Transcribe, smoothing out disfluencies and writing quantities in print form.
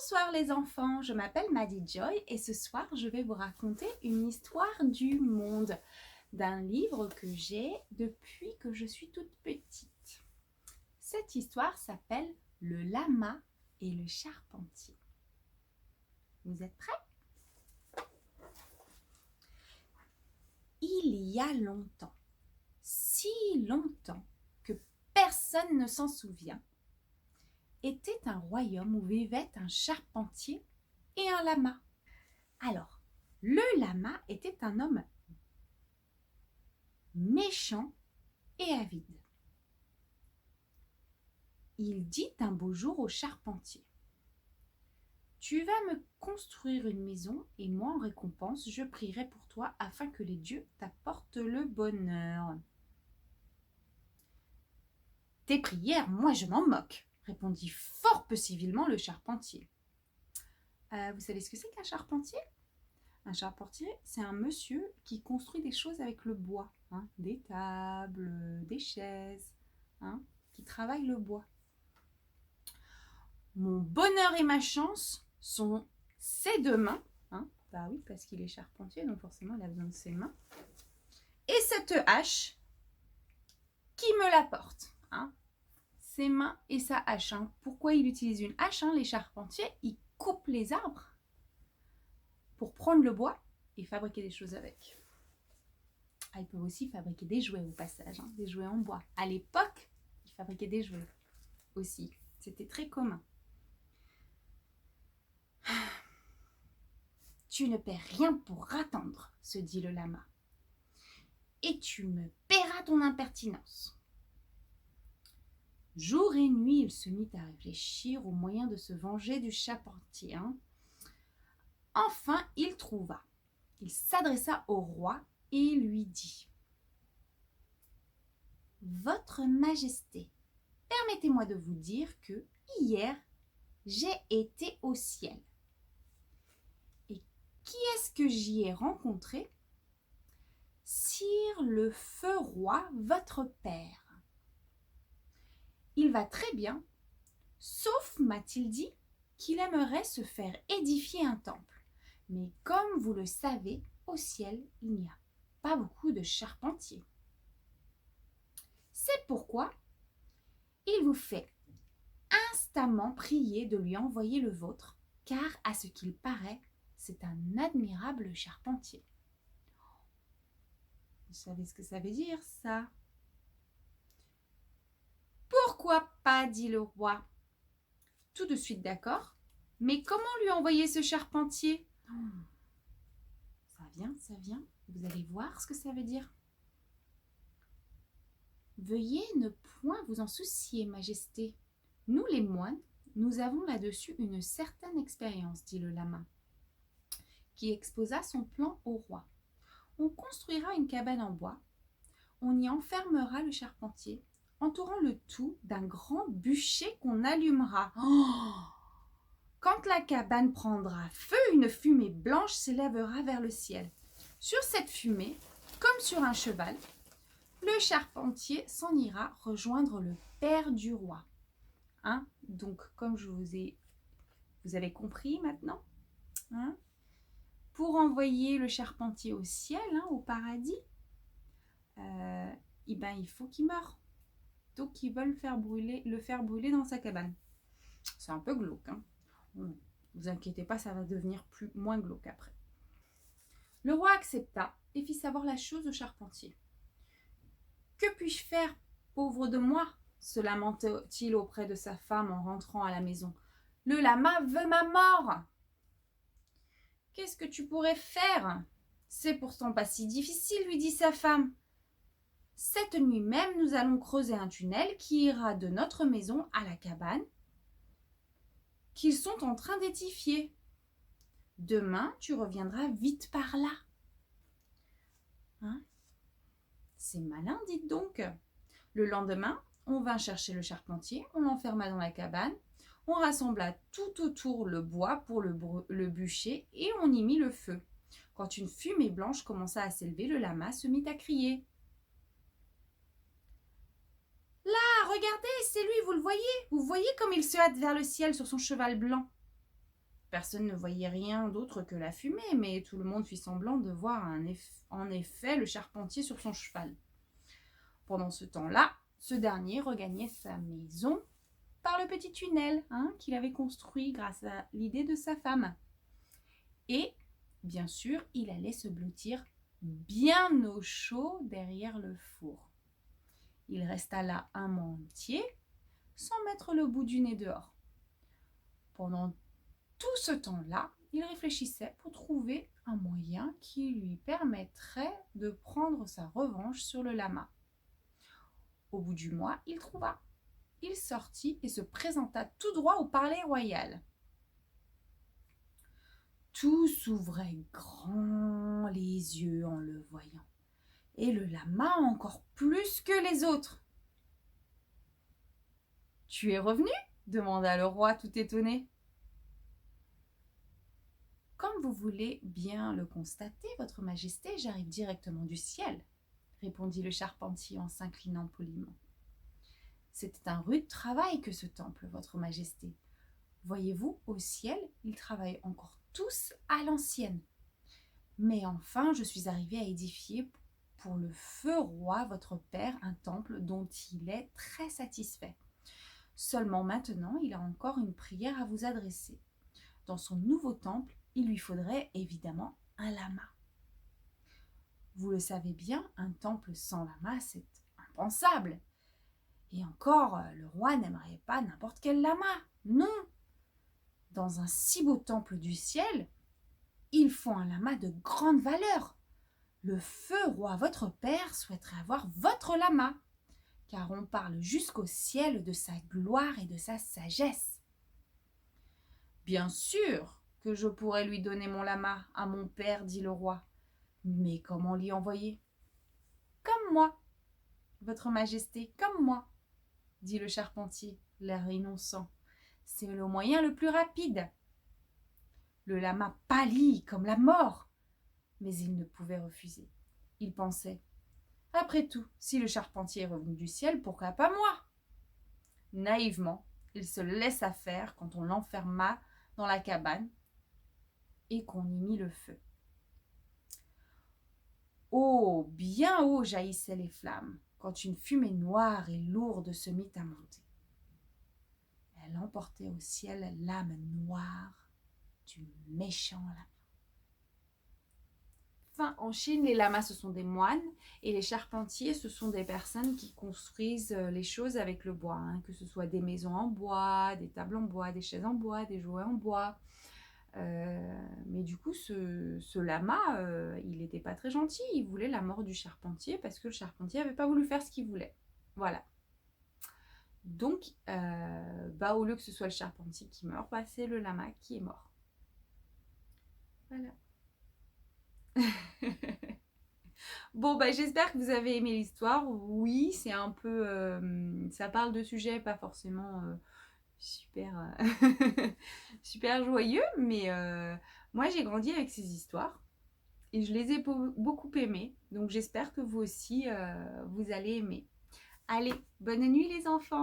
Bonsoir les enfants, je m'appelle Maddie Joy et ce soir je vais vous raconter une histoire du monde d'un livre que j'ai depuis que je suis toute petite. Cette histoire s'appelle Le lama et le charpentier. Vous êtes prêts? Il y a longtemps, si longtemps que personne ne s'en souvient, était un royaume où vivaient un charpentier et un lama. Alors, le lama était un homme méchant et avide. Il dit un beau jour au charpentier: « Tu vas me construire une maison et moi en récompense, je prierai pour toi afin que les dieux t'apportent le bonheur. » « Tes prières, moi je m'en moque, » répondit fort peu civilement le charpentier. Vous savez ce que c'est qu'un charpentier ? Un charpentier, c'est un monsieur qui construit des choses avec le bois, des tables, des chaises, qui travaille le bois. Mon bonheur et ma chance sont ses deux mains, bah oui, parce qu'il est charpentier, donc forcément il a besoin de ses mains, et cette hache qui me l'apporte. Ses mains et sa hache. Pourquoi il utilise une hache, les charpentiers, ils coupent les arbres pour prendre le bois et fabriquer des choses avec. Ils peuvent aussi fabriquer des jouets au passage, des jouets en bois. À l'époque, ils fabriquaient des jouets aussi. C'était très commun. « Tu ne paies rien pour attendre, » se dit le lama. « Et tu me paieras ton impertinence. » Jour et nuit, il se mit à réfléchir aux moyens de se venger du charpentier. Enfin, il trouva. Il s'adressa au roi et lui dit: « Votre Majesté, permettez-moi de vous dire que hier, j'ai été au ciel. Et qui est-ce que j'y ai rencontré? Sire le feu roi, votre père. Il va très bien, sauf, m'a-t-il dit, qu'il aimerait se faire édifier un temple. Mais comme vous le savez, au ciel, il n'y a pas beaucoup de charpentiers. C'est pourquoi il vous fait instamment prier de lui envoyer le vôtre, car à ce qu'il paraît, c'est un admirable charpentier. » Vous savez ce que ça veut dire, ça? Pourquoi pas, dit le roi. Tout de suite d'accord, mais comment lui envoyer ce charpentier? Ça vient, vous allez voir ce que ça veut dire. Veuillez ne point vous en soucier, Majesté. Nous les moines, nous avons là-dessus une certaine expérience, dit le lama, qui exposa son plan au roi. On construira une cabane en bois, on y enfermera le charpentier, entourant le tout d'un grand bûcher qu'on allumera. Quand la cabane prendra feu, une fumée blanche s'élèvera vers le ciel. Sur cette fumée, comme sur un cheval, le charpentier s'en ira rejoindre le père du roi. Donc, comme vous avez compris maintenant, pour envoyer le charpentier au ciel, au paradis, il faut qu'il meure. Donc, ils veulent le faire brûler dans sa cabane. C'est un peu glauque. Vous inquiétez pas, ça va devenir moins glauque après. Le roi accepta et fit savoir la chose au charpentier. « Que puis-je faire, pauvre de moi ?» se lamentait-il auprès de sa femme en rentrant à la maison. « Le lama veut ma mort. »« Qu'est-ce que tu pourrais faire ? C'est pourtant pas si difficile, lui dit sa femme. Cette nuit même, nous allons creuser un tunnel qui ira de notre maison à la cabane qu'ils sont en train d'édifier. Demain, tu reviendras vite par là. » C'est malin, dites donc. Le lendemain, on vint chercher le charpentier, on l'enferma dans la cabane, on rassembla tout autour le bois pour le bûcher et on y mit le feu. Quand une fumée blanche commença à s'élever, le lama se mit à crier. « Là, regardez, c'est lui, vous le voyez? Vous voyez comme il se hâte vers le ciel sur son cheval blanc. » Personne ne voyait rien d'autre que la fumée, mais tout le monde fit semblant de voir en effet le charpentier sur son cheval. Pendant ce temps-là, ce dernier regagnait sa maison par le petit tunnel qu'il avait construit grâce à l'idée de sa femme. Et, bien sûr, il allait se blottir bien au chaud derrière le four. Il resta là un mois entier, sans mettre le bout du nez dehors. Pendant tout ce temps-là, il réfléchissait pour trouver un moyen qui lui permettrait de prendre sa revanche sur le lama. Au bout du mois, il trouva. Il sortit et se présenta tout droit au palais royal. Tout s'ouvrait grand les yeux en le voyant, et le lama encore plus que les autres. « Tu es revenu ?» demanda le roi tout étonné. « Comme vous voulez bien le constater, votre majesté, j'arrive directement du ciel, » répondit le charpentier en s'inclinant poliment. « C'était un rude travail que ce temple, votre majesté. Voyez-vous, au ciel, ils travaillent encore tous à l'ancienne. Mais enfin, je suis arrivé à édifier pour le feu roi, votre père, un temple dont il est très satisfait. Seulement maintenant, il a encore une prière à vous adresser. Dans son nouveau temple, il lui faudrait évidemment un lama. Vous le savez bien, un temple sans lama, c'est impensable. Et encore, le roi n'aimerait pas n'importe quel lama. Non! Dans un si beau temple du ciel, il faut un lama de grande valeur. Le feu roi, votre père, souhaiterait avoir votre lama, car on parle jusqu'au ciel de sa gloire et de sa sagesse. Bien sûr que je pourrais lui donner mon lama à mon père, dit le roi, mais comment l'y envoyer? Comme moi, votre majesté, comme moi, dit le charpentier, l'air innocent. C'est le moyen le plus rapide. Le lama pâlit comme la mort, mais il ne pouvait refuser. Il pensait, après tout, si le charpentier est revenu du ciel, pourquoi pas moi? Naïvement, il se laissa faire quand on l'enferma dans la cabane et qu'on y mit le feu. Oh, bien haut jaillissaient les flammes, quand une fumée noire et lourde se mit à monter. Elle emportait au ciel l'âme noire du méchant lama. Enfin, en Chine, les lamas, ce sont des moines, et les charpentiers, ce sont des personnes qui construisent les choses avec le bois, que ce soit des maisons en bois, des tables en bois, des chaises en bois, des jouets en bois. Mais du coup, ce lama, il n'était pas très gentil. Il voulait la mort du charpentier parce que le charpentier n'avait pas voulu faire ce qu'il voulait. Voilà. Donc, au lieu que ce soit le charpentier qui meurt, c'est le lama qui est mort. Voilà. Bon, j'espère que vous avez aimé l'histoire. Oui, c'est un peu... ça parle de sujets pas forcément super, super joyeux, mais moi, j'ai grandi avec ces histoires et je les ai beaucoup aimées. Donc, j'espère que vous aussi, vous allez aimer. Allez, bonne nuit les enfants!